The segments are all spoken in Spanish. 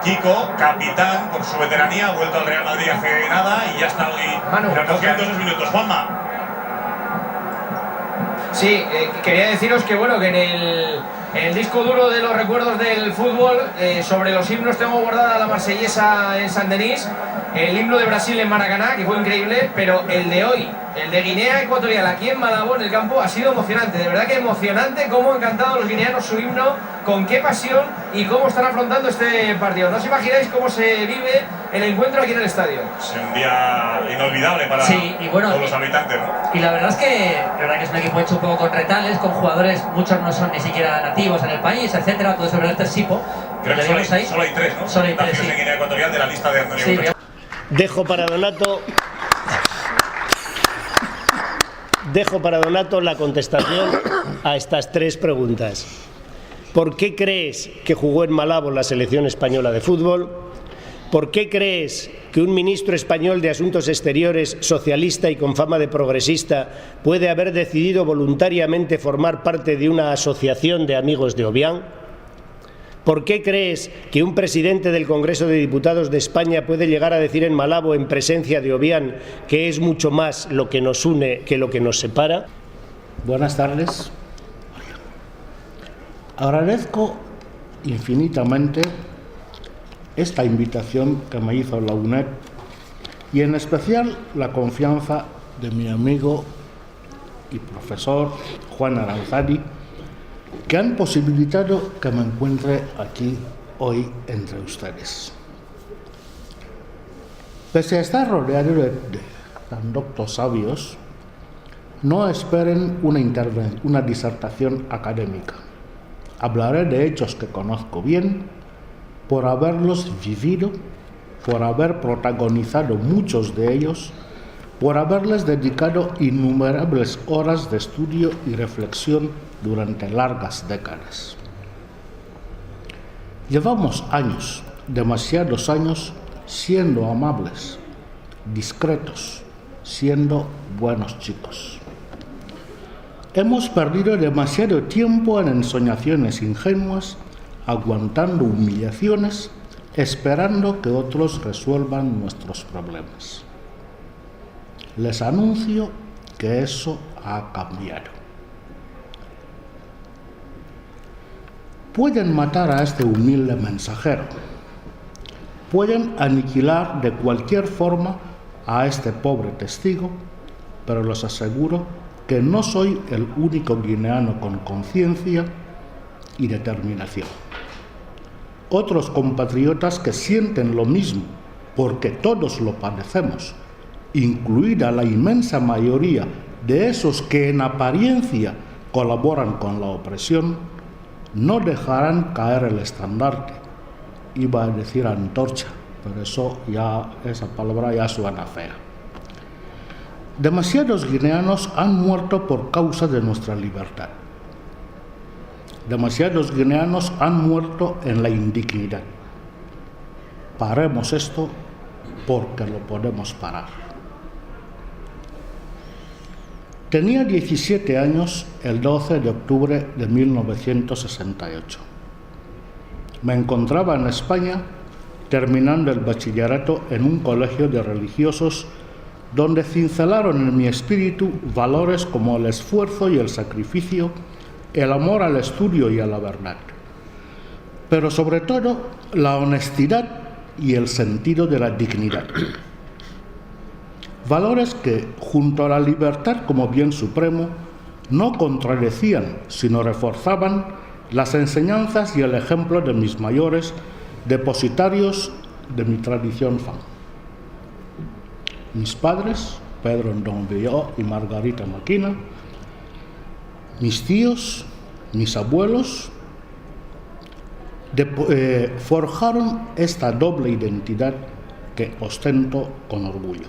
Kiko, capitán, por su veteranía, ha vuelto al Real Madrid hace nada y ya está hoy recogiendo esos minutos. Juanma. Sí, quería deciros que bueno, que en el disco duro de los recuerdos del fútbol, sobre los himnos tengo guardada la marsellesa en Saint-Denis, el himno de Brasil en Maracaná, que fue increíble, pero el de hoy, el de Guinea Ecuatorial aquí en Malabo, en el campo, ha sido emocionante, de verdad que emocionante cómo han cantado los guineanos su himno, con qué pasión y cómo están afrontando este partido. No os imagináis cómo se vive el encuentro aquí en el estadio. Es un día inolvidable para todos los habitantes, ¿no? Y la verdad es que es un equipo hecho un poco con retales, con jugadores, muchos no son ni siquiera nativos en el país, etcétera, todo sobre este Sipo. Creo que solo hay tres, ¿no? Solo hay tres, sí. En Guinea Ecuatorial de la lista de Antonio Gutiérrez. Dejo para Donato la contestación a estas tres preguntas. ¿Por qué crees que jugó en Malabo la selección española de fútbol? ¿Por qué crees que un ministro español de Asuntos Exteriores, socialista y con fama de progresista, puede haber decidido voluntariamente formar parte de una asociación de amigos de Obiang? ¿Por qué crees que un presidente del Congreso de Diputados de España puede llegar a decir en Malabo, en presencia de Obiang, que es mucho más lo que nos une que lo que nos separa? Buenas tardes. Agradezco infinitamente esta invitación que me hizo la UNED y en especial la confianza de mi amigo y profesor Juan Aranzadi, que han posibilitado que me encuentre aquí hoy entre ustedes. Pese a estar rodeado de tan doctos sabios, no esperen una disertación académica. Hablaré de hechos que conozco bien, por haberlos vivido, por haber protagonizado muchos de ellos, por haberles dedicado innumerables horas de estudio y reflexión durante largas décadas. Llevamos años, demasiados años, siendo amables, discretos, siendo buenos chicos. Hemos perdido demasiado tiempo en ensoñaciones ingenuas, aguantando humillaciones, esperando que otros resuelvan nuestros problemas. Les anuncio que eso ha cambiado. Pueden matar a este humilde mensajero, pueden aniquilar de cualquier forma a este pobre testigo, pero les aseguro que no soy el único guineano con conciencia y determinación. Otros compatriotas que sienten lo mismo, porque todos lo padecemos, incluida la inmensa mayoría de esos que en apariencia colaboran con la opresión, no dejarán caer el estandarte. Iba a decir antorcha, pero esa palabra ya suena fea. Demasiados guineanos han muerto por causa de nuestra libertad. Demasiados guineanos han muerto en la indignidad. Paremos esto porque lo podemos parar. Tenía 17 años el 12 de octubre de 1968. Me encontraba en España terminando el bachillerato en un colegio de religiosos donde cincelaron en mi espíritu valores como el esfuerzo y el sacrificio, el amor al estudio y a la verdad, pero sobre todo la honestidad y el sentido de la dignidad. Valores que, junto a la libertad como bien supremo, no contradecían, sino reforzaban las enseñanzas y el ejemplo de mis mayores, depositarios de mi tradición fan. Mis padres, Pedro Ndongbeo y Margarita Maquina, mis tíos, mis abuelos, forjaron esta doble identidad que ostento con orgullo.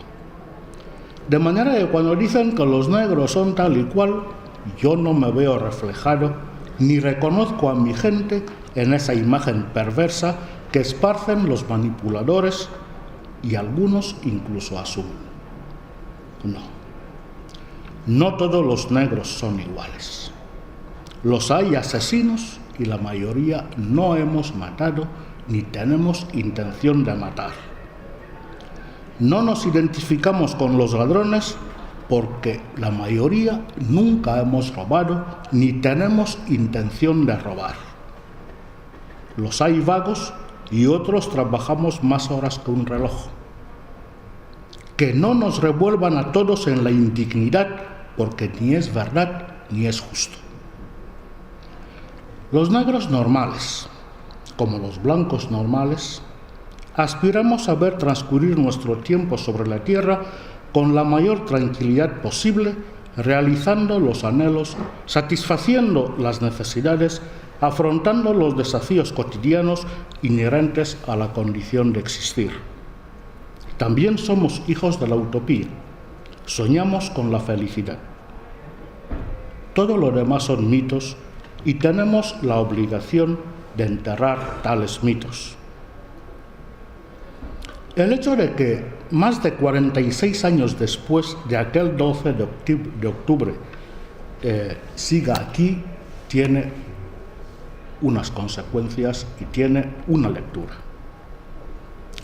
De manera que cuando dicen que los negros son tal y cual, yo no me veo reflejado ni reconozco a mi gente en esa imagen perversa que esparcen los manipuladores y algunos incluso asumen. No todos los negros son iguales. Los hay asesinos y la mayoría no hemos matado ni tenemos intención de matar. No nos identificamos con los ladrones porque la mayoría nunca hemos robado ni tenemos intención de robar. Los hay vagos y otros trabajamos más horas que un reloj. Que no nos revuelvan a todos en la indignidad porque ni es verdad ni es justo. Los negros normales, como los blancos normales, aspiramos a ver transcurrir nuestro tiempo sobre la tierra con la mayor tranquilidad posible, realizando los anhelos, satisfaciendo las necesidades, afrontando los desafíos cotidianos inherentes a la condición de existir. También somos hijos de la utopía, soñamos con la felicidad. Todo lo demás son mitos y tenemos la obligación de enterrar tales mitos. El hecho de que más de 46 años después de aquel 12 de octubre siga aquí tiene unas consecuencias y tiene una lectura.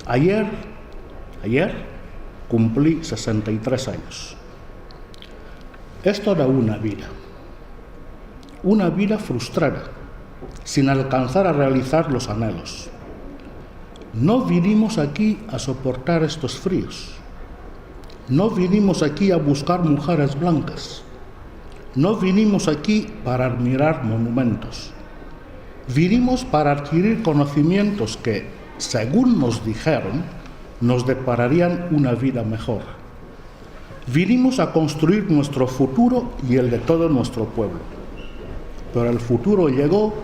Ayer cumplí 63 años. Esto da una vida frustrada, sin alcanzar a realizar los anhelos. No vinimos aquí a soportar estos fríos. No vinimos aquí a buscar mujeres blancas. No vinimos aquí para admirar monumentos. Vinimos para adquirir conocimientos que, según nos dijeron, nos depararían una vida mejor. Vinimos a construir nuestro futuro y el de todo nuestro pueblo. Pero el futuro llegó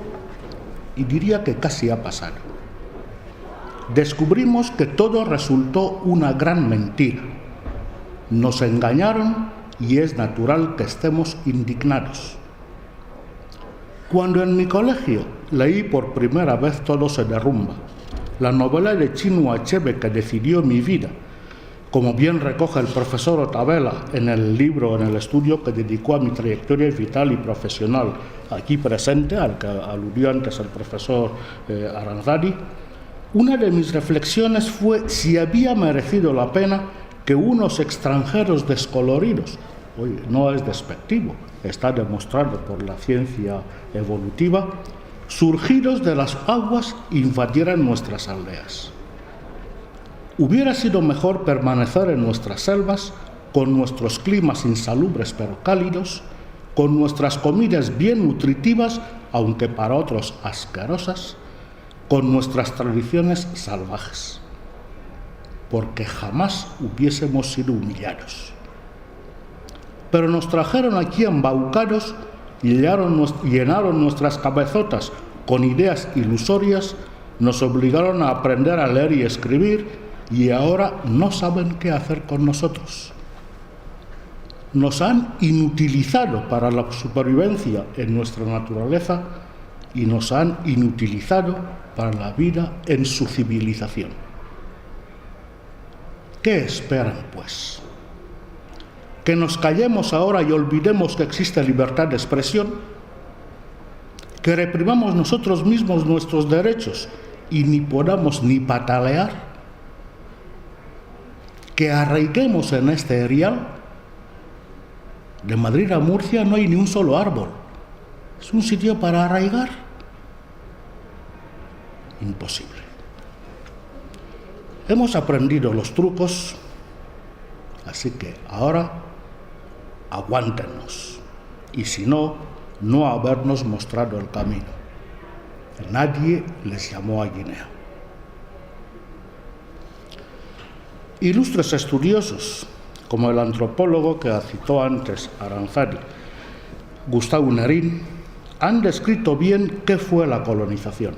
y diría que casi ha pasado. Descubrimos que todo resultó una gran mentira. Nos engañaron y es natural que estemos indignados. Cuando en mi colegio leí por primera vez Todo se derrumba, la novela de Chinua Achebe que decidió mi vida, como bien recoge el profesor Otabela en el estudio que dedicó a mi trayectoria vital y profesional, aquí presente, al que aludió antes el profesor Aranzadi, una de mis reflexiones fue si había merecido la pena que unos extranjeros descoloridos, oye, no es despectivo, está demostrado por la ciencia evolutiva, surgidos de las aguas invadieran nuestras aldeas. Hubiera sido mejor permanecer en nuestras selvas, con nuestros climas insalubres pero cálidos, con nuestras comidas bien nutritivas, aunque para otros asquerosas, con nuestras tradiciones salvajes, porque jamás hubiésemos sido humillados. Pero nos trajeron aquí embaucados y llenaron nuestras cabezotas con ideas ilusorias, nos obligaron a aprender a leer y escribir y ahora no saben qué hacer con nosotros. Nos han inutilizado para la supervivencia en nuestra naturaleza y nos han inutilizado para la vida en su civilización. ¿Qué esperan, pues? ¿Que nos callemos ahora y olvidemos que existe libertad de expresión? ¿Que reprimamos nosotros mismos nuestros derechos y ni podamos ni patalear? ¿Que arraiguemos en este erial? De Madrid a Murcia no hay ni un solo árbol. ¿Es un sitio para arraigar? Imposible. Hemos aprendido los trucos, así que ahora aguántenos. Y si no, no habernos mostrado el camino. Nadie les llamó a Guinea. Ilustres estudiosos, como el antropólogo que citó antes Aranzadi, Gustavo Nerín, han descrito bien qué fue la colonización.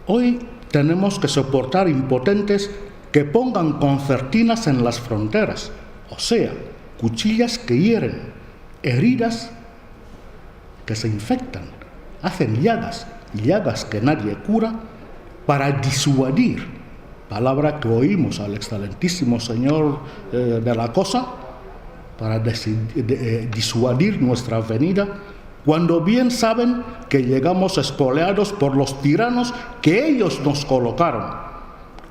Hoy tenemos que soportar impotentes que pongan concertinas en las fronteras, o sea, cuchillas que hieren, heridas que se infectan, hacen llagas que nadie cura, para disuadir, palabra que oímos al excelentísimo señor de la Cosa, para disuadir nuestra venida cuando bien saben que llegamos espoleados por los tiranos que ellos nos colocaron,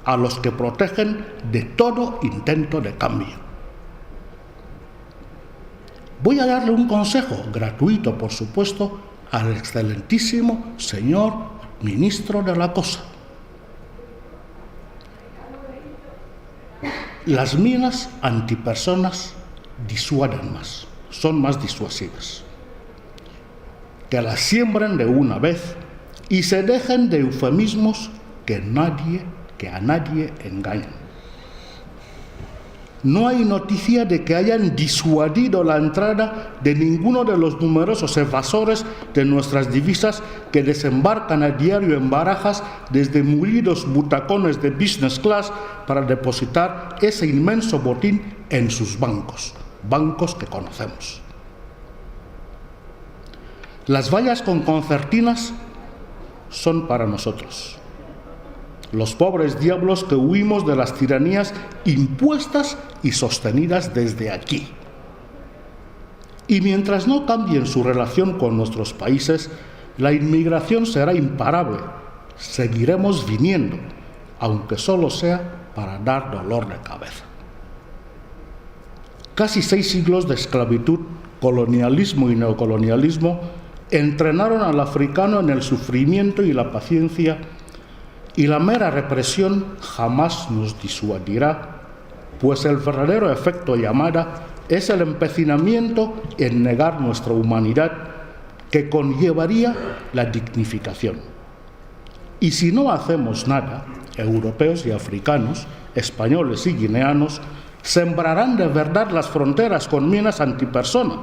a los que protegen de todo intento de cambio. Voy a darle un consejo, gratuito por supuesto, al excelentísimo señor ministro de la Cosa. Las minas antipersonas disuaden más, son más disuasivas. Que las siembren de una vez y se dejen de eufemismos que a nadie engañan. No hay noticia de que hayan disuadido la entrada de ninguno de los numerosos evasores de nuestras divisas que desembarcan a diario en barajas desde mullidos butacones de business class para depositar ese inmenso botín en sus bancos que conocemos. Las vallas con concertinas son para nosotros, los pobres diablos que huimos de las tiranías impuestas y sostenidas desde aquí. Y mientras no cambien su relación con nuestros países, la inmigración será imparable. Seguiremos viniendo, aunque solo sea para dar dolor de cabeza. Casi 6 siglos de esclavitud, colonialismo y neocolonialismo entrenaron al africano en el sufrimiento y la paciencia, y la mera represión jamás nos disuadirá, pues el verdadero efecto llamada es el empecinamiento en negar nuestra humanidad, que conllevaría la dignificación. Y si no hacemos nada, europeos y africanos, españoles y guineanos, sembrarán de verdad las fronteras con minas antipersona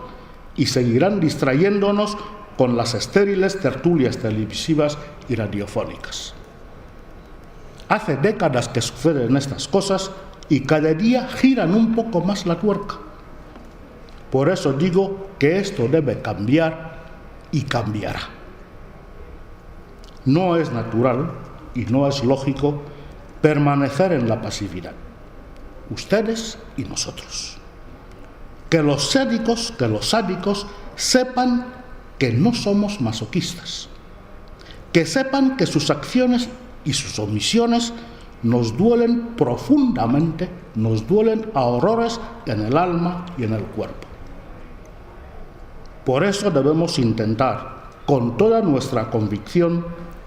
y seguirán distrayéndonos con las estériles tertulias televisivas y radiofónicas. Hace décadas que suceden estas cosas y cada día giran un poco más la tuerca. Por eso digo que esto debe cambiar y cambiará. No es natural y no es lógico permanecer en la pasividad. Ustedes y nosotros. Que los sádicos sepan que no somos masoquistas. Que sepan que sus acciones y sus omisiones nos duelen profundamente, nos duelen a horrores en el alma y en el cuerpo. Por eso debemos intentar, con toda nuestra convicción,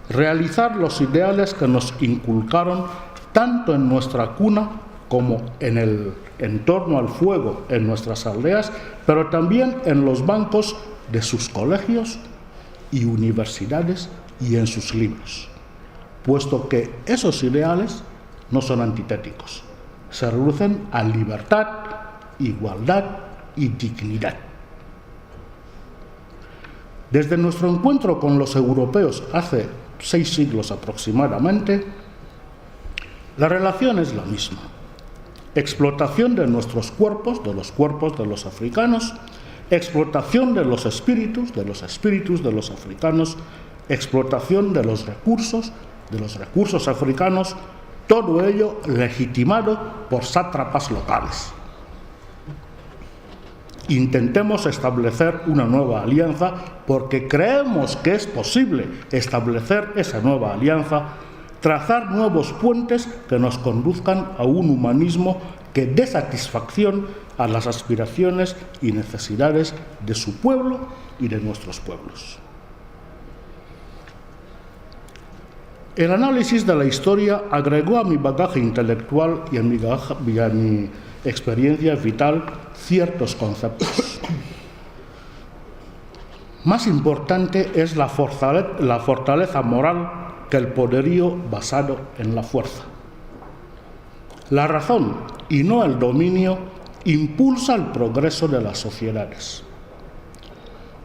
realizar los ideales que nos inculcaron tanto en nuestra cuna como en el entorno al fuego en nuestras aldeas, pero también en los bancos de sus colegios y universidades y en sus libros, puesto que esos ideales no son antitéticos, se reducen a libertad, igualdad y dignidad. Desde nuestro encuentro con los europeos hace 6 siglos aproximadamente, la relación es la misma. Explotación de nuestros cuerpos, de los africanos, explotación de los espíritus de los africanos, explotación de los recursos africanos, todo ello legitimado por sátrapas locales. Intentemos establecer una nueva alianza porque creemos que es posible establecer esa nueva alianza, trazar nuevos puentes que nos conduzcan a un humanismo que dé satisfacción a las aspiraciones y necesidades de su pueblo y de nuestros pueblos. El análisis de la historia agregó a mi bagaje intelectual y a mi experiencia vital ciertos conceptos. Más importante es la fortaleza moral que el poderío basado en la fuerza. La razón, y no el dominio, impulsa el progreso de las sociedades.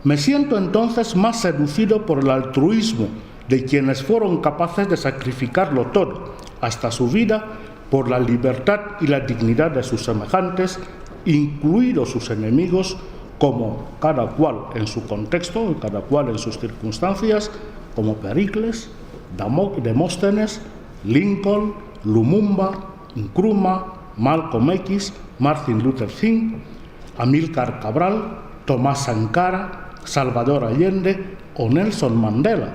Me siento entonces más seducido por el altruismo de quienes fueron capaces de sacrificarlo todo, hasta su vida, por la libertad y la dignidad de sus semejantes, incluidos sus enemigos, como cada cual en su contexto, cada cual en sus circunstancias, como Pericles, Demóstenes, Lincoln, Lumumba, Nkrumah, Malcolm X, Martin Luther King, Amílcar Cabral, Tomás Sankara, Salvador Allende o Nelson Mandela,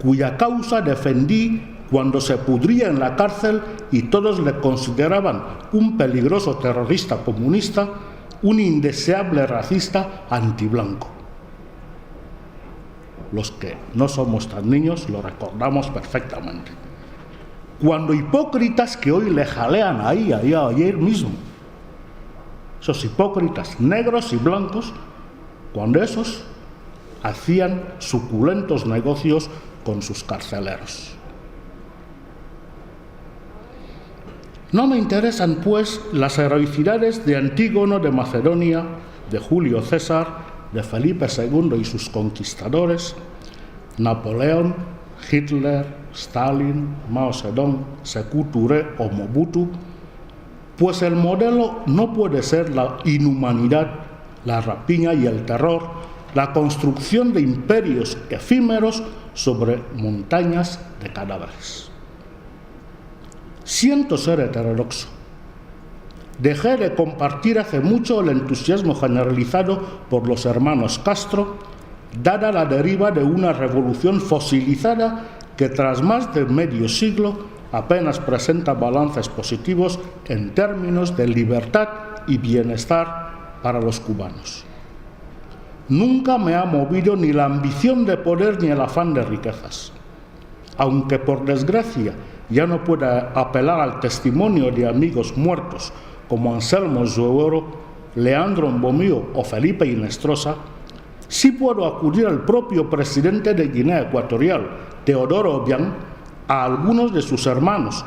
cuya causa defendí cuando se pudría en la cárcel y todos le consideraban un peligroso terrorista comunista, un indeseable racista antiblanco. Los que no somos tan niños lo recordamos perfectamente. Cuando hipócritas que hoy le jalean ayer mismo, esos hipócritas negros y blancos, cuando esos hacían suculentos negocios con sus carceleros. No me interesan, pues, las heroicidades de Antígono de Macedonia, de Julio César, de Felipe II y sus conquistadores, Napoleón, Hitler, Stalin, Mao Zedong, Sékou Touré o Mobutu, pues el modelo no puede ser la inhumanidad, la rapiña y el terror, la construcción de imperios efímeros sobre montañas de cadáveres. Siento ser heterodoxo. Dejé de compartir hace mucho el entusiasmo generalizado por los hermanos Castro, dada la deriva de una revolución fosilizada que tras más de medio siglo apenas presenta balances positivos en términos de libertad y bienestar para los cubanos. Nunca me ha movido ni la ambición de poder ni el afán de riquezas. Aunque por desgracia ya no pueda apelar al testimonio de amigos muertos como Anselmo Zuero, Leandro Mbomío o Felipe Inestrosa, sí puedo acudir al propio presidente de Guinea Ecuatorial, Teodoro Obiang, a algunos de sus hermanos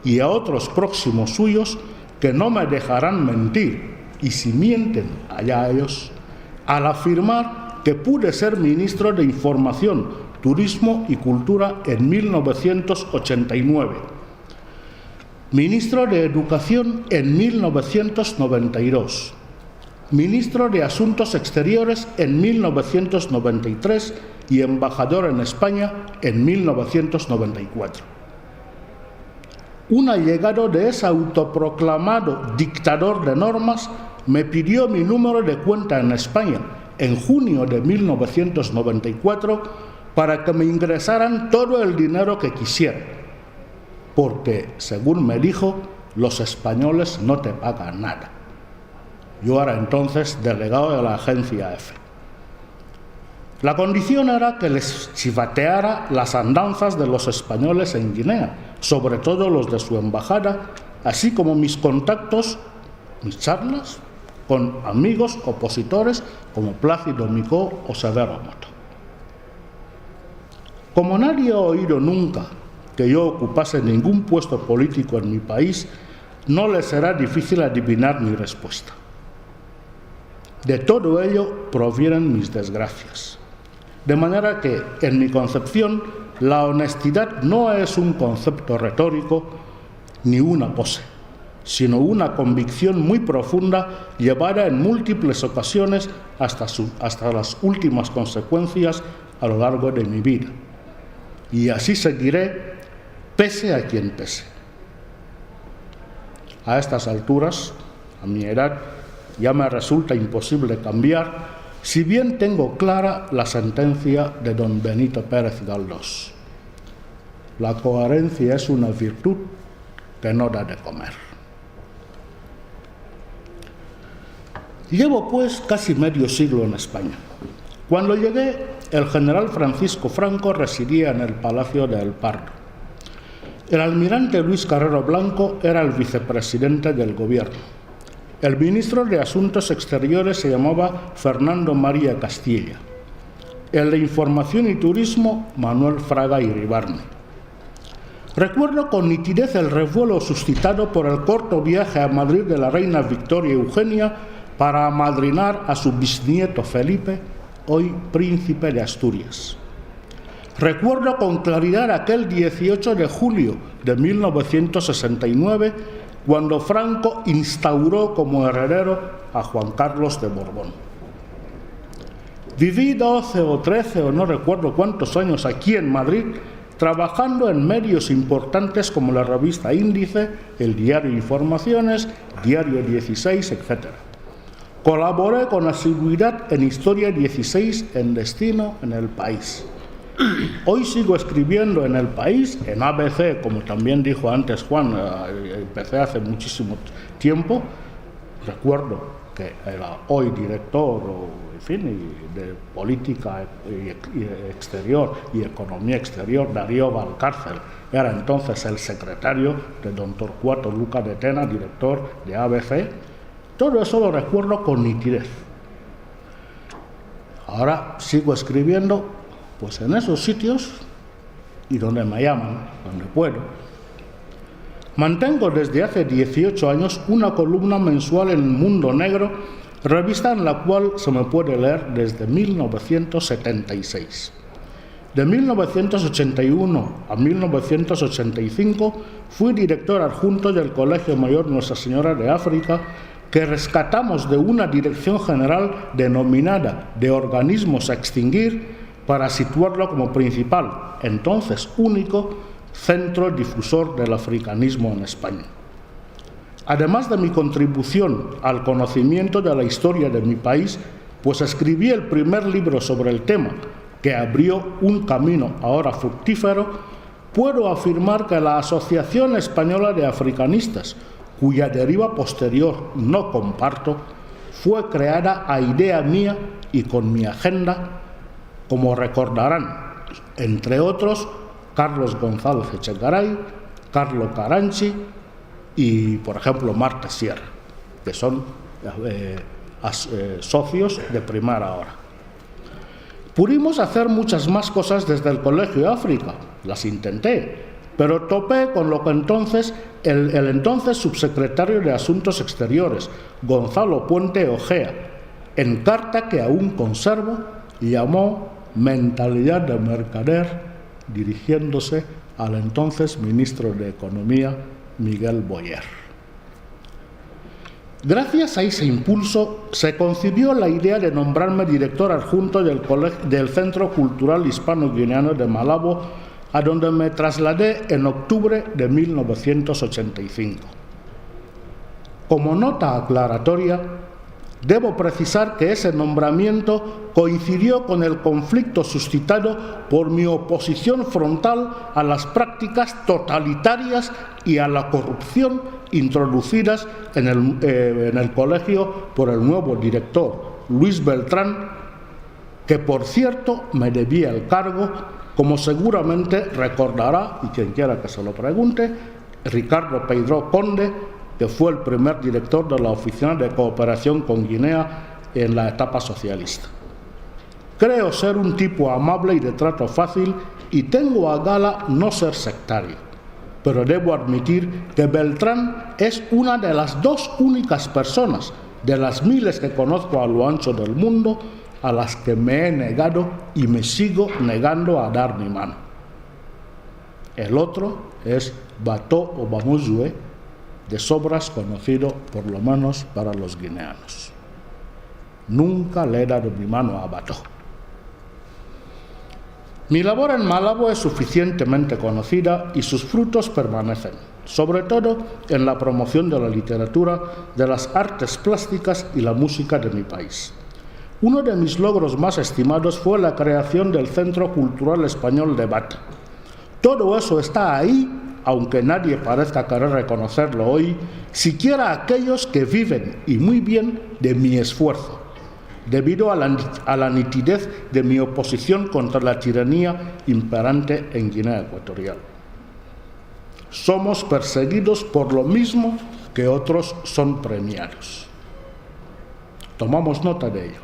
y a otros próximos suyos que no me dejarán mentir, y si mienten, allá ellos, al afirmar que pude ser ministro de Información, Turismo y Cultura en 1989, ministro de Educación en 1992, ministro de Asuntos Exteriores en 1993 y embajador en España en 1994. Un allegado de ese autoproclamado dictador de normas me pidió mi número de cuenta en España en junio de 1994 para que me ingresaran todo el dinero que quisiera, porque, según me dijo, los españoles no te pagan nada. Yo era entonces delegado de la agencia EFE. La condición era que les chivateara las andanzas de los españoles en Guinea, sobre todo los de su embajada, así como mis contactos, mis charlas con amigos opositores como Plácido Micó o Severo Moto. Como nadie ha oído nunca que yo ocupase ningún puesto político en mi país, no les será difícil adivinar mi respuesta. De todo ello provienen mis desgracias. De manera que, en mi concepción, la honestidad no es un concepto retórico ni una pose, sino una convicción muy profunda llevada en múltiples ocasiones hasta las últimas consecuencias a lo largo de mi vida. Y así seguiré, pese a quien pese. A estas alturas, a mi edad, ya me resulta imposible cambiar, si bien tengo clara la sentencia de don Benito Pérez Galdós. La coherencia es una virtud que no da de comer. Llevo, pues, casi medio siglo en España. Cuando llegué, el general Francisco Franco residía en el Palacio de El Pardo. El almirante Luis Carrero Blanco era el vicepresidente del gobierno. El ministro de Asuntos Exteriores se llamaba Fernando María Castilla. El de Información y Turismo, Manuel Fraga Iribarne. Recuerdo con nitidez el revuelo suscitado por el corto viaje a Madrid de la reina Victoria Eugenia para amadrinar a su bisnieto Felipe, hoy príncipe de Asturias. Recuerdo con claridad aquel 18 de julio de 1969, cuando Franco instauró como heredero a Juan Carlos de Borbón. Viví 12 o 13 o no recuerdo cuántos años aquí en Madrid, trabajando en medios importantes como la revista Índice, el diario Informaciones, Diario 16, etc. Colaboré con asiduidad en Historia 16, en Destino, en El País. Hoy sigo escribiendo en El País, en ABC, como también dijo antes Juan, empecé hace muchísimo tiempo. Recuerdo que era hoy director, de Política Exterior y Economía Exterior, Darío Valcárcel. Era entonces el secretario de don Torcuato Luca de Tena, director de ABC. Todo eso lo recuerdo con nitidez. Ahora sigo escribiendo pues en esos sitios y donde me llaman, donde puedo. Mantengo desde hace 18 años una columna mensual en Mundo Negro, revista en la cual se me puede leer desde 1976. De 1981 a 1985 fui director adjunto del Colegio Mayor Nuestra Señora de África, que rescatamos de una dirección general denominada de organismos a extinguir para situarlo como principal, entonces único, centro difusor del africanismo en España. Además de mi contribución al conocimiento de la historia de mi país, pues escribí el primer libro sobre el tema, que abrió un camino ahora fructífero, puedo afirmar que la Asociación Española de Africanistas, cuya deriva posterior no comparto, fue creada a idea mía y con mi agenda, como recordarán, entre otros, Carlos González Echegaray, Carlo Caranchi y, por ejemplo, Marta Sierra, que son socios de primera hora. Pudimos hacer muchas más cosas desde el Colegio de África, las intenté, pero topé con lo que entonces el entonces subsecretario de Asuntos Exteriores, Gonzalo Puente Ojea, en carta que aún conservo, llamó mentalidad de mercader, dirigiéndose al entonces ministro de Economía, Miguel Boyer. Gracias a ese impulso se concibió la idea de nombrarme director adjunto del Centro Cultural Hispano-Guineano de Malabo, a donde me trasladé en octubre de 1985. Como nota aclaratoria, debo precisar que ese nombramiento coincidió con el conflicto suscitado por mi oposición frontal a las prácticas totalitarias y a la corrupción introducidas en el colegio por el nuevo director, Luis Beltrán, que por cierto me debía el cargo, como seguramente recordará, y quien quiera que se lo pregunte, Ricardo Peidró Conde, que fue el primer director de la Oficina de Cooperación con Guinea en la etapa socialista. Creo ser un tipo amable y de trato fácil y tengo a gala no ser sectario, pero debo admitir que Beltrán es una de las dos únicas personas de las miles que conozco a lo ancho del mundo a las que me he negado y me sigo negando a dar mi mano. El otro es Bato Obamuzue, de sobras conocido por lo menos para los guineanos. Nunca le he dado mi mano a Bato. Mi labor en Malabo es suficientemente conocida y sus frutos permanecen, sobre todo en la promoción de la literatura, de las artes plásticas y la música de mi país. Uno de mis logros más estimados fue la creación del Centro Cultural Español de Bata. Todo eso está ahí, aunque nadie parezca querer reconocerlo hoy, siquiera aquellos que viven, y muy bien, de mi esfuerzo, debido a la nitidez de mi oposición contra la tiranía imperante en Guinea Ecuatorial. Somos perseguidos por lo mismo que otros son premiados. Tomamos nota de ello.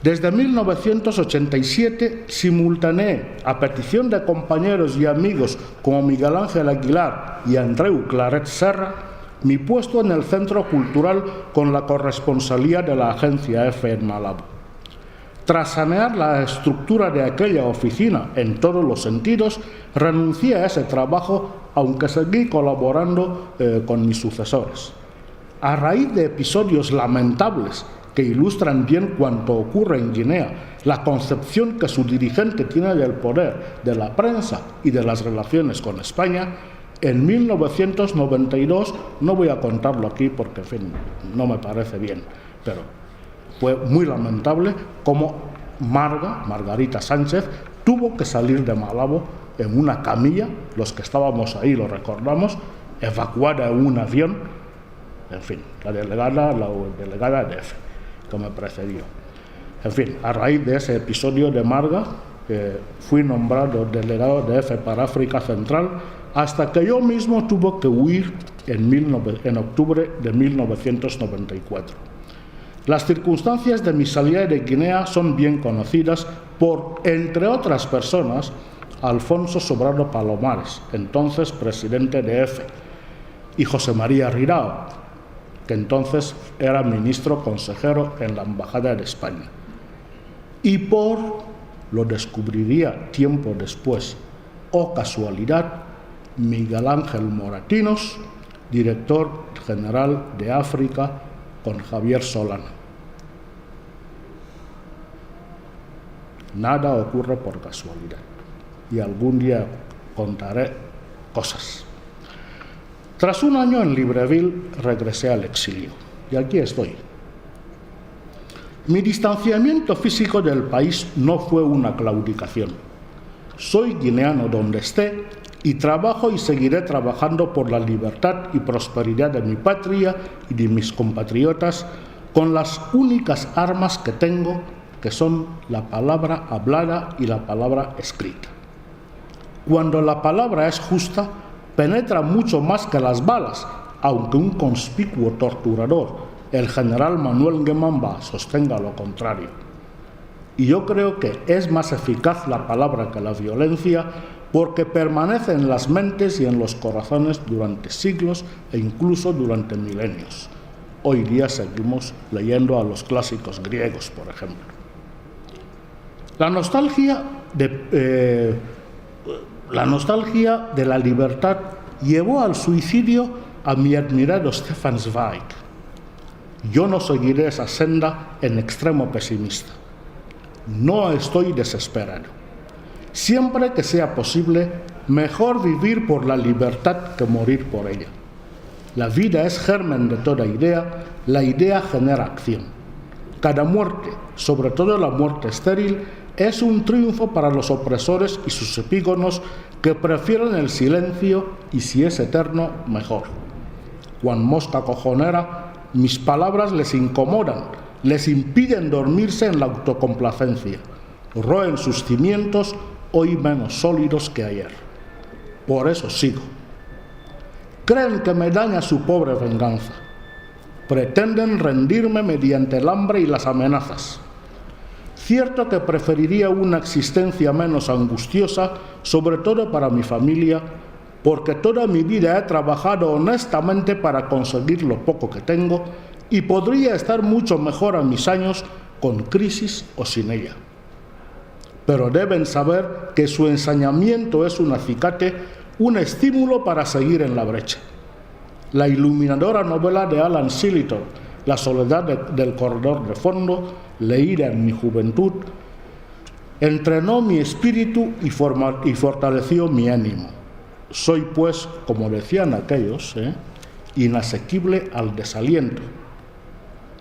Desde 1987 simultaneé, a petición de compañeros y amigos como Miguel Ángel Aguilar y Andreu Claret Serra, mi puesto en el Centro Cultural con la corresponsalía de la Agencia EFE en Malabo. Tras sanear la estructura de aquella oficina en todos los sentidos, renuncié a ese trabajo, aunque seguí colaborando con mis sucesores. A raíz de episodios lamentables que ilustran bien cuanto ocurre en Guinea, la concepción que su dirigente tiene del poder, de la prensa y de las relaciones con España, en 1992, no voy a contarlo aquí porque, en fin, no me parece bien, pero fue muy lamentable cómo Margarita Sánchez, tuvo que salir de Malabo en una camilla, los que estábamos ahí lo recordamos, evacuada en un avión, en fin, la delegada de EFE, que me precedió. En fin, a raíz de ese episodio de Marga, fui nombrado delegado de EFE para África Central, hasta que yo mismo tuve que huir en octubre de 1994. Las circunstancias de mi salida de Guinea son bien conocidas por, entre otras personas, Alfonso Sobrado Palomares, entonces presidente de EFE, y José María Rirao, que entonces era ministro consejero en la Embajada de España. Y lo descubriría tiempo después, oh casualidad, Miguel Ángel Moratinos, director general de África, con Javier Solana. Nada ocurre por casualidad. Y algún día contaré cosas. Tras un año en Libreville, regresé al exilio. Y aquí estoy. Mi distanciamiento físico del país no fue una claudicación. Soy guineano donde esté y trabajo y seguiré trabajando por la libertad y prosperidad de mi patria y de mis compatriotas con las únicas armas que tengo, que son la palabra hablada y la palabra escrita. Cuando la palabra es justa, penetra mucho más que las balas, aunque un conspicuo torturador, el general Manuel Nguemamba, sostenga lo contrario. Y yo creo que es más eficaz la palabra que la violencia, porque permanece en las mentes y en los corazones durante siglos e incluso durante milenios. Hoy día seguimos leyendo a los clásicos griegos, por ejemplo. La nostalgia de la libertad llevó al suicidio a mi admirado Stefan Zweig. Yo no seguiré esa senda en extremo pesimista. No estoy desesperado. Siempre que sea posible, mejor vivir por la libertad que morir por ella. La vida es germen de toda idea, la idea genera acción. Cada muerte, sobre todo la muerte estéril, es un triunfo para los opresores y sus epígonos que prefieren el silencio y si es eterno, mejor. Cuan mosca cojonera, mis palabras les incomodan, les impiden dormirse en la autocomplacencia, roen sus cimientos hoy menos sólidos que ayer. Por eso sigo. Creen que me daña su pobre venganza. Pretenden rendirme mediante el hambre y las amenazas. Cierto que preferiría una existencia menos angustiosa, sobre todo para mi familia, porque toda mi vida he trabajado honestamente para conseguir lo poco que tengo y podría estar mucho mejor a mis años con crisis o sin ella. Pero deben saber que su ensañamiento es un acicate, un estímulo para seguir en la brecha. La iluminadora novela de Alan Sillitoe, La soledad del corredor de fondo, leída en mi juventud, entrenó mi espíritu y fortaleció mi ánimo. Soy, pues, como decían aquellos, inasequible al desaliento.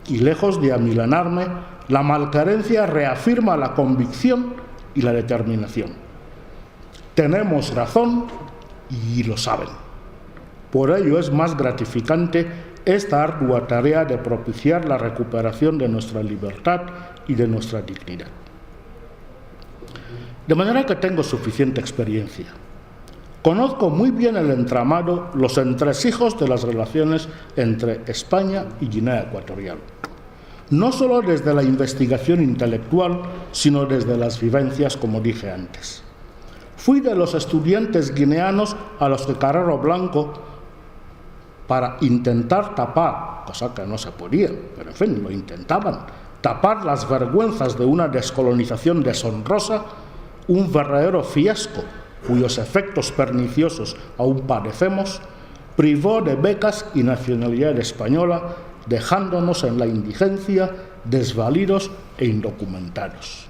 Y lejos de amilanarme, la malquerencia reafirma la convicción y la determinación. Tenemos razón y lo saben. Por ello es más gratificante esta ardua tarea de propiciar la recuperación de nuestra libertad y de nuestra dignidad. De manera que tengo suficiente experiencia. Conozco muy bien el entramado, los entresijos de las relaciones entre España y Guinea Ecuatorial. No solo desde la investigación intelectual, sino desde las vivencias, como dije antes. Fui de los estudiantes guineanos a los que Carrero Blanco, para intentar tapar, cosa que no se podía, pero en fin, lo intentaban, tapar las vergüenzas de una descolonización deshonrosa, un verdadero fiasco cuyos efectos perniciosos aún padecemos, privó de becas y nacionalidad española, dejándonos en la indigencia, desvalidos e indocumentados.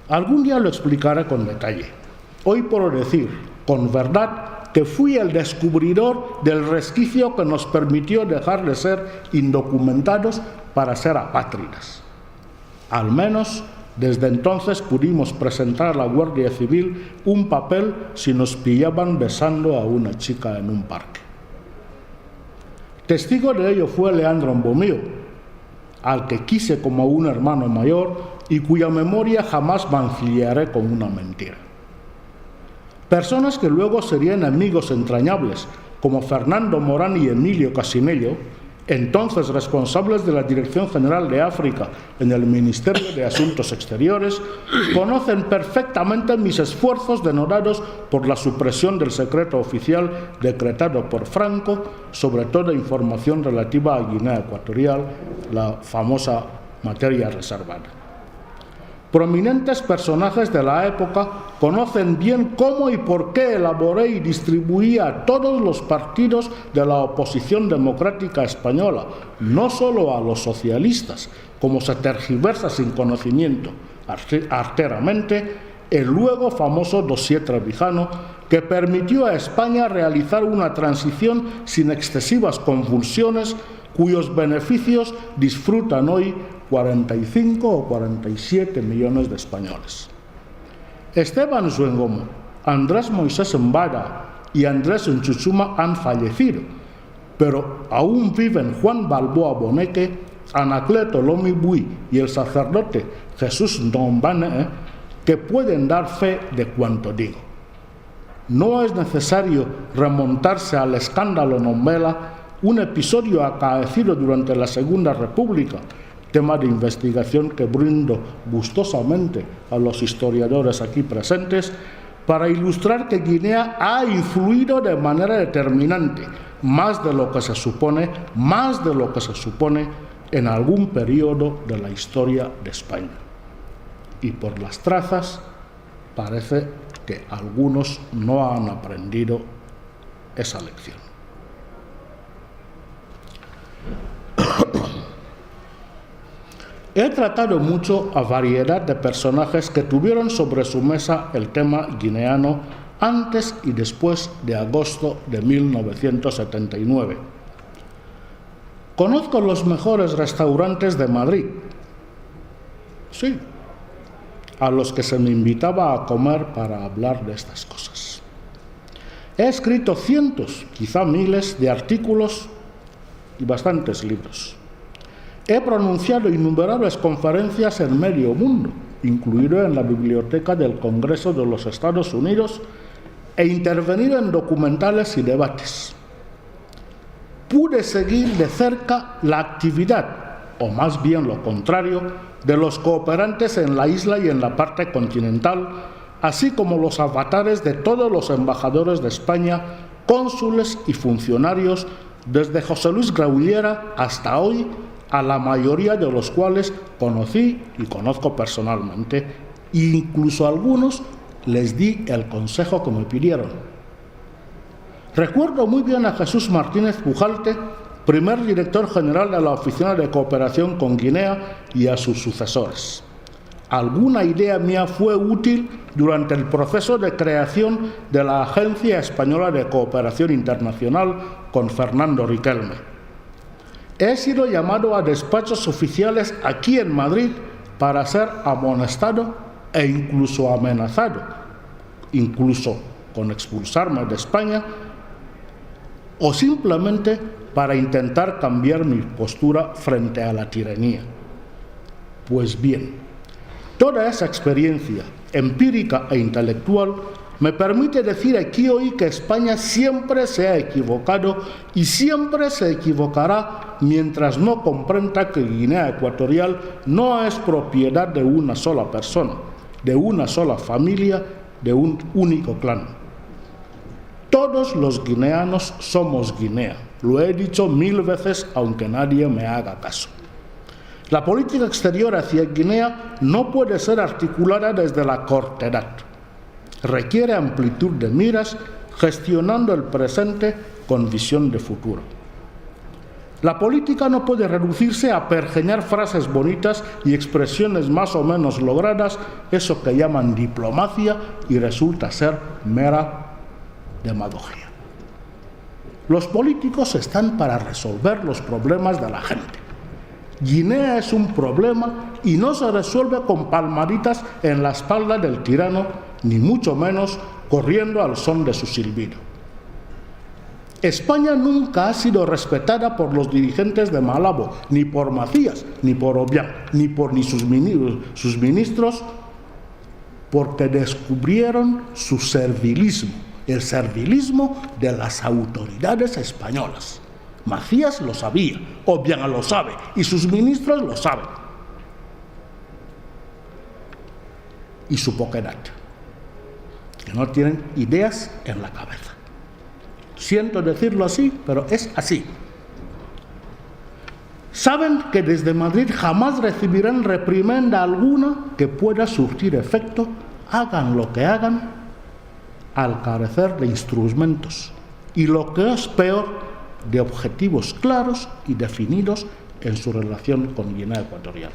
Algún día lo explicaré con detalle. Hoy puedo decir, con verdad, que fui el descubridor del resquicio que nos permitió dejar de ser indocumentados para ser apátridas. Al menos desde entonces pudimos presentar a la Guardia Civil un papel si nos pillaban besando a una chica en un parque. Testigo de ello fue Leandro Mbomío, al que quise como un hermano mayor y cuya memoria jamás mancillaré con una mentira. Personas que luego serían amigos entrañables, como Fernando Morán y Emilio Casinello, entonces responsables de la Dirección General de África en el Ministerio de Asuntos Exteriores, conocen perfectamente mis esfuerzos denotados por la supresión del secreto oficial decretado por Franco sobre toda información relativa a Guinea Ecuatorial, la famosa materia reservada. Prominentes personajes de la época conocen bien cómo y por qué elaboré y distribuí a todos los partidos de la oposición democrática española, no solo a los socialistas, como se tergiversa sin conocimiento arteramente, el luego famoso dossier Trevijano, que permitió a España realizar una transición sin excesivas convulsiones, cuyos beneficios disfrutan hoy 45 o 47 millones de españoles. Esteban Zuengomo, Andrés Moisés Mbada y Andrés Nchuchuma han fallecido, pero aún viven Juan Balboa Boneque, Anacleto Lomi Bui y el sacerdote Jesús Ndombane, que pueden dar fe de cuanto digo. No es necesario remontarse al escándalo Nombela, un episodio acaecido durante la Segunda República, tema de investigación que brindo gustosamente a los historiadores aquí presentes, para ilustrar que Guinea ha influido de manera determinante, más de lo que se supone, en algún periodo de la historia de España. Y por las trazas parece que algunos no han aprendido esa lección. He tratado mucho a variedad de personajes que tuvieron sobre su mesa el tema guineano antes y después de agosto de 1979. Conozco los mejores restaurantes de Madrid, sí, a los que se me invitaba a comer para hablar de estas cosas. He escrito cientos, quizá miles, de artículos y bastantes libros. He pronunciado innumerables conferencias en medio mundo, incluido en la Biblioteca del Congreso de los Estados Unidos, e intervenido en documentales y debates. Pude seguir de cerca la actividad, o más bien lo contrario, de los cooperantes en la isla y en la parte continental, así como los avatares de todos los embajadores de España, cónsules y funcionarios, desde José Luis Graullera hasta hoy, a la mayoría de los cuales conocí y conozco personalmente, e incluso a algunos les di el consejo que me pidieron. Recuerdo muy bien a Jesús Martínez Pujalte, primer director general de la Oficina de Cooperación con Guinea, y a sus sucesores. Alguna idea mía fue útil durante el proceso de creación de la Agencia Española de Cooperación Internacional con Fernando Riquelme. He sido llamado a despachos oficiales aquí en Madrid para ser amonestado e incluso amenazado, incluso con expulsarme de España, o simplemente para intentar cambiar mi postura frente a la tiranía. Pues bien, toda esa experiencia empírica e intelectual me permite decir aquí hoy que España siempre se ha equivocado y siempre se equivocará mientras no comprenda que Guinea Ecuatorial no es propiedad de una sola persona, de una sola familia, de un único clan. Todos los guineanos somos Guinea. Lo he dicho 1000 veces, aunque nadie me haga caso. La política exterior hacia Guinea no puede ser articulada desde la cortedad. Requiere amplitud de miras, gestionando el presente con visión de futuro. La política no puede reducirse a pergeñar frases bonitas y expresiones más o menos logradas, eso que llaman diplomacia y resulta ser mera demagogia. Los políticos están para resolver los problemas de la gente. Guinea es un problema y no se resuelve con palmaditas en la espalda del tirano, ni mucho menos corriendo al son de su silbido. España nunca ha sido respetada por los dirigentes de Malabo, ni por Macías, ni por Obiang, ni por sus ministros, porque descubrieron su servilismo, el servilismo de las autoridades españolas. Macías lo sabía, Obiang lo sabe, y sus ministros lo saben. Y su poquedad, que no tienen ideas en la cabeza. Siento decirlo así, pero es así. Saben que desde Madrid jamás recibirán reprimenda alguna que pueda surtir efecto, hagan lo que hagan, al carecer de instrumentos. Y lo que es peor, de objetivos claros y definidos en su relación con Guinea Ecuatorial.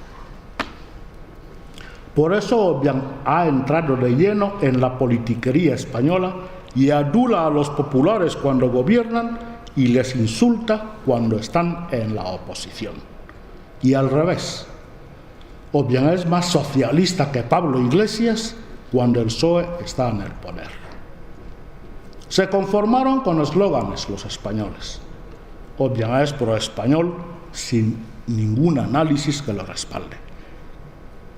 Por eso Obiang ha entrado de lleno en la politiquería española y adula a los populares cuando gobiernan y les insulta cuando están en la oposición. Y al revés, Obiang es más socialista que Pablo Iglesias cuando el PSOE está en el poder. Se conformaron con eslóganes los españoles. Obiang es pro-español sin ningún análisis que lo respalde.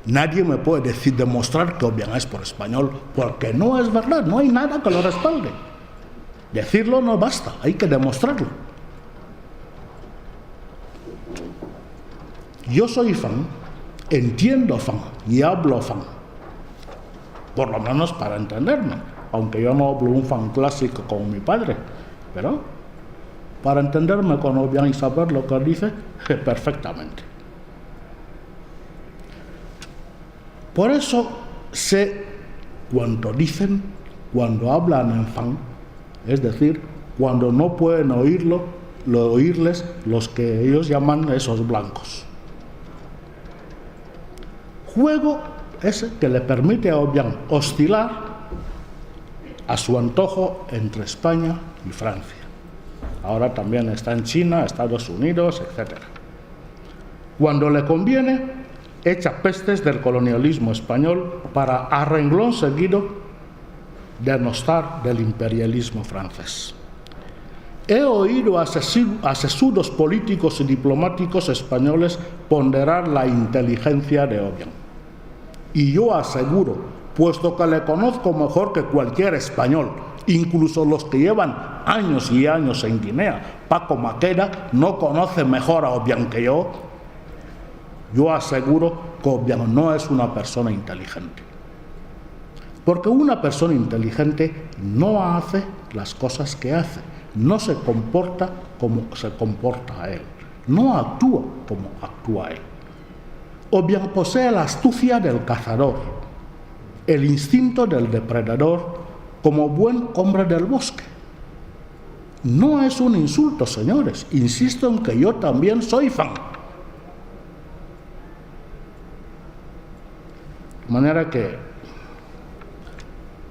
Nadie me puede demostrar que Obiang es pro-español, porque no es verdad, no hay nada que lo respalde. Decirlo no basta, hay que demostrarlo. Yo soy fan, entiendo fan y hablo fan, por lo menos para entenderme, aunque yo no hablo un fan clásico como mi padre, pero para entenderme con Obiang y saber lo que dice perfectamente. Por eso sé cuánto dicen cuando hablan en fan, es decir, cuando no pueden oírles los que ellos llaman esos blancos. Juego ese que le permite a Obiang oscilar a su antojo entre España y Francia. Ahora también está en China, Estados Unidos, etc. Cuando le conviene, echa pestes del colonialismo español para, a renglón seguido, denostar del imperialismo francés. He oído a sesudos políticos y diplomáticos españoles ponderar la inteligencia de Obiang. Y yo aseguro, puesto que le conozco mejor que cualquier español, incluso los que llevan años y años en Guinea, Paco Maqueda no conoce mejor a Obiang que yo aseguro que Obiang no es una persona inteligente. Porque una persona inteligente no hace las cosas que hace, no se comporta como se comporta él, no actúa como actúa él. Obiang posee la astucia del cazador, el instinto del depredador como buen hombre del bosque. No es un insulto, señores, insisto en que yo también soy fan. De manera que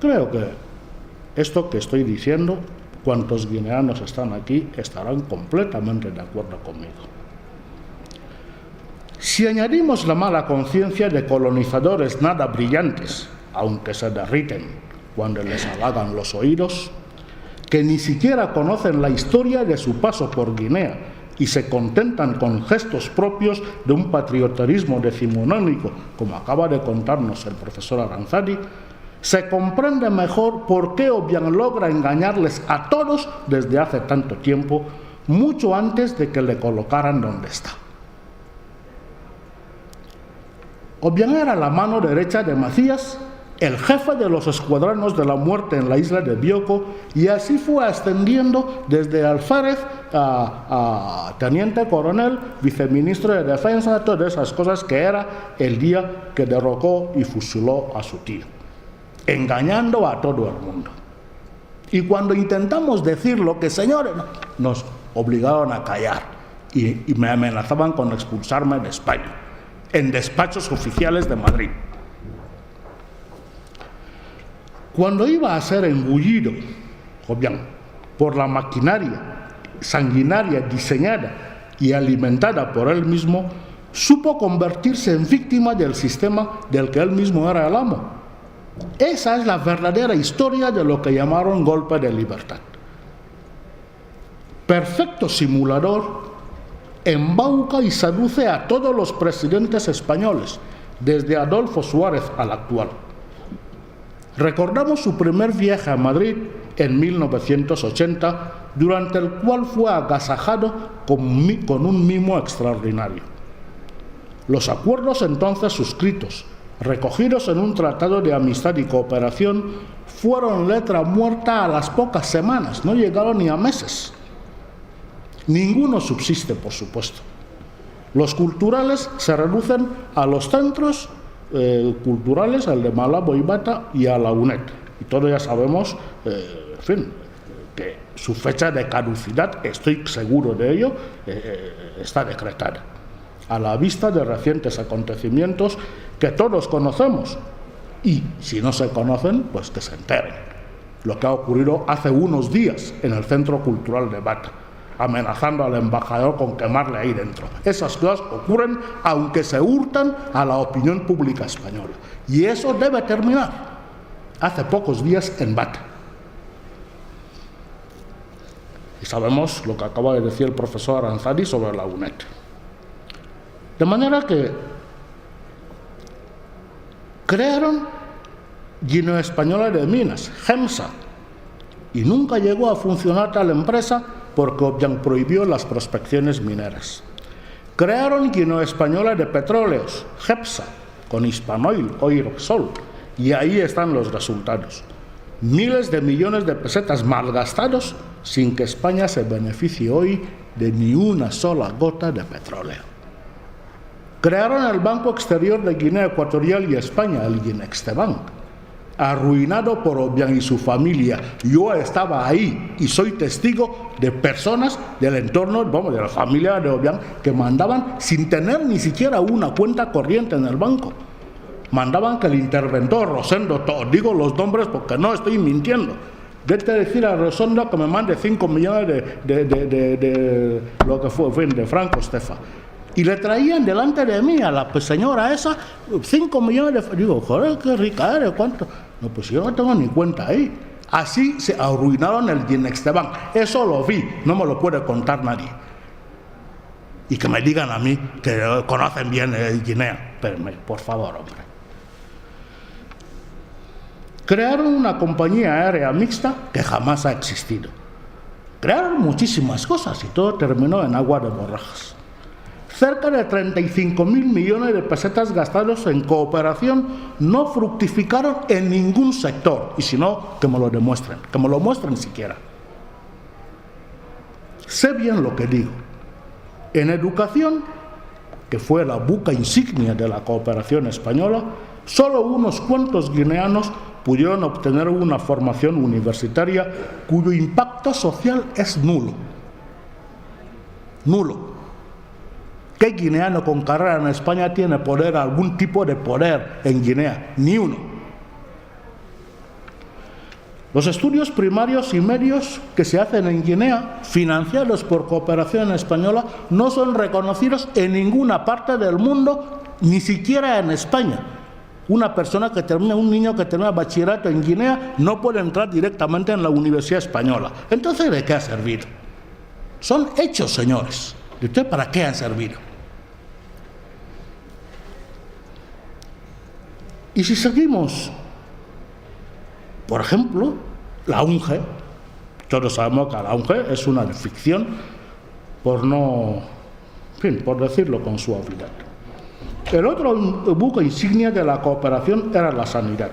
creo que esto que estoy diciendo, cuantos guineanos están aquí estarán completamente de acuerdo conmigo. Si añadimos la mala conciencia de colonizadores nada brillantes, aunque se derriten cuando les halagan los oídos, que ni siquiera conocen la historia de su paso por Guinea y se contentan con gestos propios de un patrioterismo decimonónico, como acaba de contarnos el profesor Aranzadi, se comprende mejor por qué Obiang logra engañarles a todos desde hace tanto tiempo, mucho antes de que le colocaran donde está. Obiang era la mano derecha de Macías, el jefe de los escuadrones de la muerte en la isla de Bioko, y así fue ascendiendo desde alférez a teniente coronel, viceministro de defensa, todas esas cosas que era el día que derrocó y fusiló a su tío, engañando a todo el mundo. Y cuando intentamos decirlo, que señores, nos obligaron a callar y me amenazaban con expulsarme de España, en despachos oficiales de Madrid. Cuando iba a ser engullido o bien por la maquinaria sanguinaria diseñada y alimentada por él mismo, supo convertirse en víctima del sistema del que él mismo era el amo. Esa es la verdadera historia de lo que llamaron golpe de libertad. Perfecto simulador, embauca y seduce a todos los presidentes españoles, desde Adolfo Suárez al actual. Recordamos su primer viaje a Madrid en 1980, durante el cual fue agasajado con un mimo extraordinario. Los acuerdos entonces suscritos, recogidos en un tratado de amistad y cooperación, fueron letra muerta a las pocas semanas, no llegaron ni a meses. Ninguno subsiste, por supuesto. Los culturales se reducen a los centros culturales, al de Malabo y Bata y a la UNED. Y todos ya sabemos, en fin, que su fecha de caducidad, estoy seguro de ello, está decretada, a la vista de recientes acontecimientos que todos conocemos. Y si no se conocen, pues que se enteren. Lo que ha ocurrido hace unos días en el Centro Cultural de Bata, amenazando al embajador con quemarle ahí dentro. Esas cosas ocurren aunque se hurtan a la opinión pública española. Y eso debe terminar. Hace pocos días en Bata. Y sabemos lo que acaba de decir el profesor Aranzadi sobre la UNED. De manera que crearon Guinea Española de Minas, GEMSA, y nunca llegó a funcionar tal empresa porque Obiang prohibió las prospecciones mineras. Crearon Guinea Española de Petróleos, GEPSA, con Hispanoil o Irsol, y ahí están los resultados. Miles de millones de pesetas malgastados sin que España se beneficie hoy de ni una sola gota de petróleo. Crearon el Banco Exterior de Guinea Ecuatorial y España, el Guinextebank, arruinado por Obiang y su familia. Yo estaba ahí y soy testigo de personas del entorno, de la familia de Obiang, que mandaban sin tener ni siquiera una cuenta corriente en el banco. Mandaban que el interventor Rosendo, digo los nombres porque no estoy mintiendo, vete a decir a Rosendo que me mande 5 millones de lo que fue, de Franco Estefa. Y le traían delante de mí a la señora esa 5 millones de... Digo, joder, qué rica eres, ¿cuánto? No, pues yo no tengo ni cuenta ahí. Así se arruinaron el Guinextebank. Eso lo vi, no me lo puede contar nadie. Y que me digan a mí que conocen bien Guinea. Pero, por favor, hombre. Crearon una compañía aérea mixta que jamás ha existido. Crearon muchísimas cosas y todo terminó en agua de borrajas. Cerca de 35.000 millones de pesetas gastados en cooperación no fructificaron en ningún sector. Y si no, que me lo demuestren, que me lo muestren siquiera. Sé bien lo que digo. En educación, que fue la buca insignia de la cooperación española, solo unos cuantos guineanos pudieron obtener una formación universitaria cuyo impacto social es nulo. Nulo. ¿Qué guineano con carrera en España tiene poder, algún tipo de poder en Guinea? Ni uno. Los estudios primarios y medios que se hacen en Guinea, financiados por cooperación española, no son reconocidos en ninguna parte del mundo, ni siquiera en España. Una persona que termina, un niño que termina bachillerato en Guinea no puede entrar directamente en la Universidad Española. Entonces, ¿de qué ha servido? Son hechos, señores. ¿Y usted para qué han servido? Y si seguimos, por ejemplo, la UNGE, todos sabemos que la UNGE es una ficción, por decirlo con suavidad. El otro buque insignia de la cooperación era la sanidad.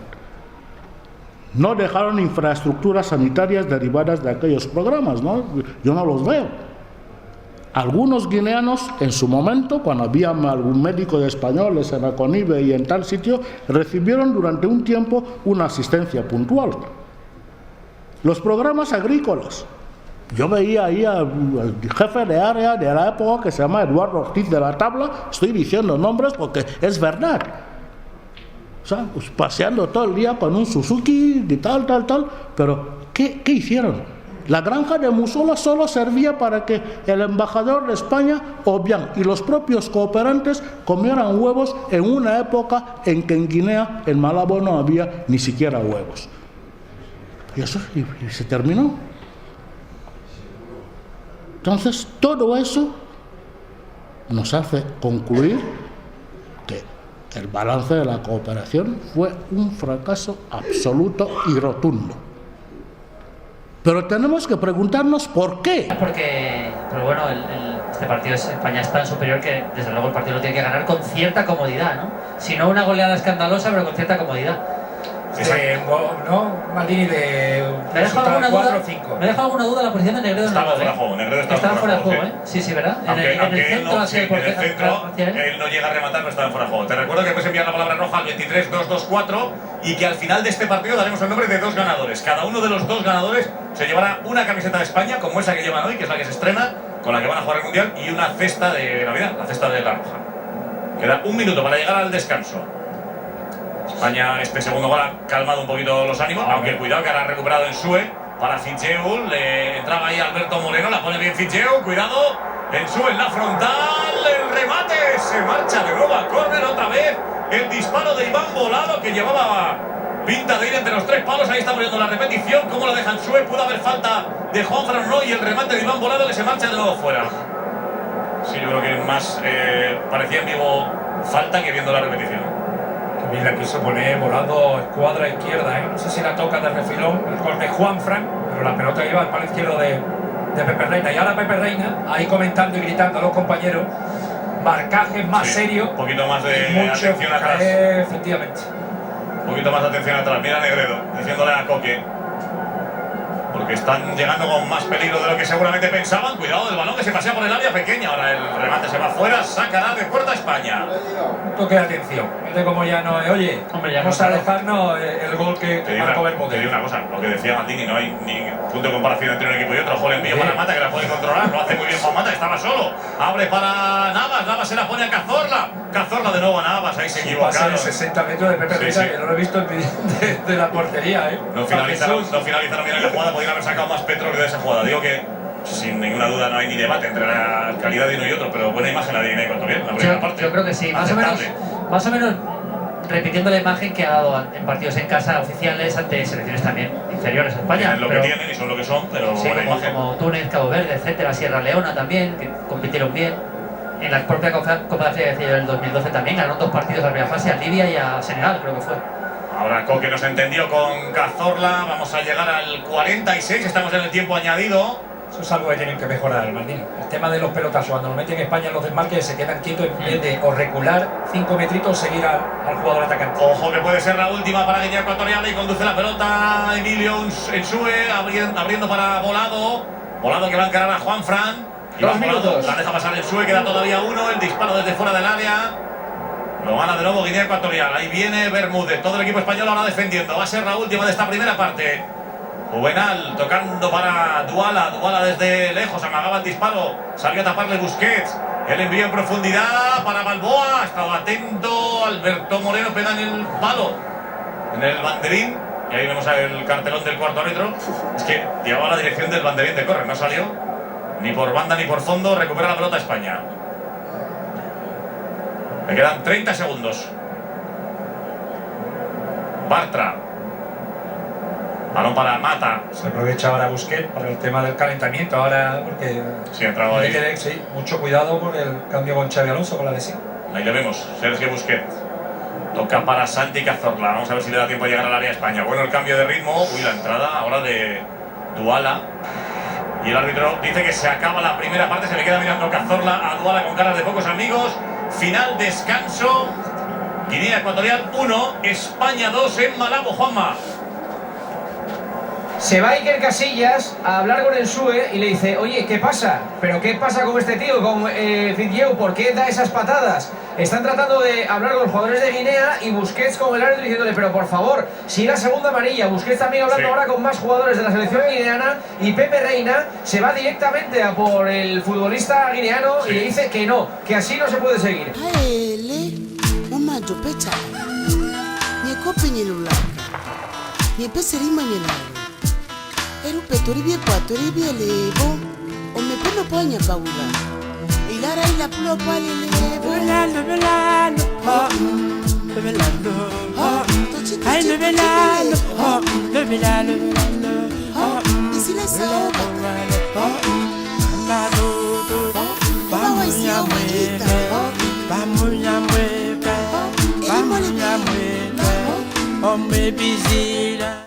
No dejaron infraestructuras sanitarias derivadas de aquellos programas, ¿no? Yo no los veo. Algunos guineanos, en su momento, cuando había algún médico de españoles en Aconive y en tal sitio, recibieron durante un tiempo una asistencia puntual. Los programas agrícolas. Yo veía ahí al jefe de área de la época que se llama Eduardo Ortiz de la Tabla, estoy diciendo nombres porque es verdad. O sea, pues paseando todo el día con un Suzuki y tal, pero ¿Qué hicieron? La granja de Musola solo servía para que el embajador de España Obiang y los propios cooperantes comieran huevos en una época en que en Guinea, en Malabo, no había ni siquiera huevos. Y eso y se terminó. Entonces, todo eso nos hace concluir que el balance de la cooperación fue un fracaso absoluto y rotundo. Pero tenemos que preguntarnos por qué. Pero bueno, este partido España es tan superior que desde luego el partido lo tiene que ganar con cierta comodidad, ¿no? Si no una goleada escandalosa, pero con cierta comodidad. ¿No, Maldini, de ¿Me deja alguna 4 duda? o 5? ¿Me deja alguna duda la posición de Negredo? Estaba fuera de juego, Negredo estaba fuera de juego, sí. ¿eh? Sí, ¿verdad? Aunque en el él centro, no, hacia sí, en el centro, él no llega a rematar, pero estaba fuera de juego. Te recuerdo que puedes enviar la palabra roja al 23-224 y que al final de este partido daremos el nombre de 2 ganadores. Cada uno de los 2 ganadores se llevará una camiseta de España, como esa que llevan hoy, que es la que se estrena, con la que van a jugar el Mundial, y una cesta de Navidad, la cesta de la roja. Queda 1 minuto para llegar al descanso. España, este segundo gol ha calmado un poquito los ánimos, aunque cuidado que ahora ha recuperado Ensue para Fitzgerald, le entraba ahí Alberto Moreno, la pone bien Fitzgerald, cuidado, Ensue en la frontal, el remate, se marcha de nuevo a córner otra vez, el disparo de Iván Volado que llevaba pinta de ir entre los 3 palos, ahí está poniendo la repetición, cómo lo deja Ensue, pudo haber falta de Juanfran no, y el remate de Iván Volado que se marcha de nuevo fuera. Sí, yo creo que más parecía en vivo falta que viendo la repetición. La quiso poner Volado escuadra izquierda, ¿eh? No sé si la toca de refilón, el gol de Juanfran, pero la pelota iba al palo izquierdo de Pepe Reina. Y ahora Pepe Reina, ahí comentando y gritando a los compañeros, marcaje más serio. Un poquito más de atención atrás. Efectivamente. Un poquito más de atención atrás. Mira Negredo, diciéndole a Coque. Porque están llegando con más peligro de lo que seguramente pensaban. Cuidado del balón que se pasea por el área pequeña. Ahora el remate se va fuera, sacará de puerta a España. Un toque de atención. Fíjate como ya no es, oye, hombre, ya vamos a dejarnos el gol que marcó Bermúdez. Te digo una cosa, lo que decía Maldini, no hay ni punto de comparación entre un equipo y otro. Ojo, el envío para Mata, que la puede controlar, lo hace muy bien Juan Mata, estaba solo. Abre para Navas, Navas se la pone a Cazorla. Cazorla de nuevo a Navas, ahí se equivocaron. Pase de 60 metros de Pepe Reina, que no lo he visto de la portería, ¿eh? No finalizaron bien la jugada, podrían haber sacado más petróleo de esa jugada. Digo que sin ninguna duda no hay ni debate entre la calidad de uno y otro, pero buena imagen la de Guinea Ecuatorial, la primera parte. Yo creo que sí, más o menos repitiendo la imagen que ha dado en partidos en casa oficiales ante selecciones también inferiores a España. Es lo que tienen y son lo que son, pero sí, buena imagen. Como Túnez, Cabo Verde, etcétera, Sierra Leona también, que compitieron bien. En la propia Copa de África del 2012 también ganaron 2 partidos a la primera fase, a Libia y a Senegal, creo que fue. Ahora Coque nos entendió con Cazorla, vamos a llegar al 46, estamos en el tiempo añadido. Eso es algo que tienen que mejorar, Maldini. El tema de los pelotazos, cuando lo meten en España los desmarques se quedan quietos en vez de o recular 5 metritos o seguir al jugador atacante. Ojo que puede ser la última para Guinea Ecuatorial y conduce la pelota Emilio Ensue, abriendo para Volado. Volado que va a encarar a Juanfran. 2 minutos. La deja pasar Ensue, queda todavía uno, el disparo desde fuera del área. Lo gana de nuevo Guinea Ecuatorial, ahí viene Bermúdez, todo el equipo español ahora defendiendo. Va a ser la última de esta primera parte. Juvenal tocando para Duala, Duala desde lejos, amagaba el disparo, salió a taparle Busquets, el envío en profundidad para Balboa, estaba atento Alberto Moreno, pega en el palo, en el banderín, y ahí vemos el cartelón del cuarto árbitro, es que llevaba la dirección del banderín de córner, no salió, ni por banda ni por fondo, recupera la pelota España. Le quedan 30 segundos. Bartra. Balón para Mata. Se aprovecha ahora Busquets para el tema del calentamiento, ahora porque sí, ha entrado ahí. Sí, mucho cuidado con el cambio con Xavi Alonso, con la lesión. Ahí le vemos, Sergio Busquets. Toca para Santi Cazorla. Vamos a ver si le da tiempo a llegar al área de España. Bueno, el cambio de ritmo. Uy, la entrada ahora de Duala. Y el árbitro dice que se acaba la primera parte. Se le queda mirando Cazorla a Duala con caras de pocos amigos. Final, descanso. Guinea Ecuatorial 1, España 2 en Malabo, Juanma. Se va Iker Casillas a hablar con Ensue y le dice, oye, ¿qué pasa? ¿Pero qué pasa con este tío, con Fitzgerald? ¿Por qué da esas patadas? Están tratando de hablar con los jugadores de Guinea y Busquets con el árbitro diciéndole, pero por favor, si la segunda amarilla. Busquets también hablando ahora con más jugadores de la selección guineana y Pepe Reina se va directamente a por el futbolista guineano y le dice que no, que así no se puede seguir. Erupe tori bielebo. O me peno poña paula. Ilara ila pulo palelebo. Ici les sauves. Bawa isi o manita. Hombre bizila.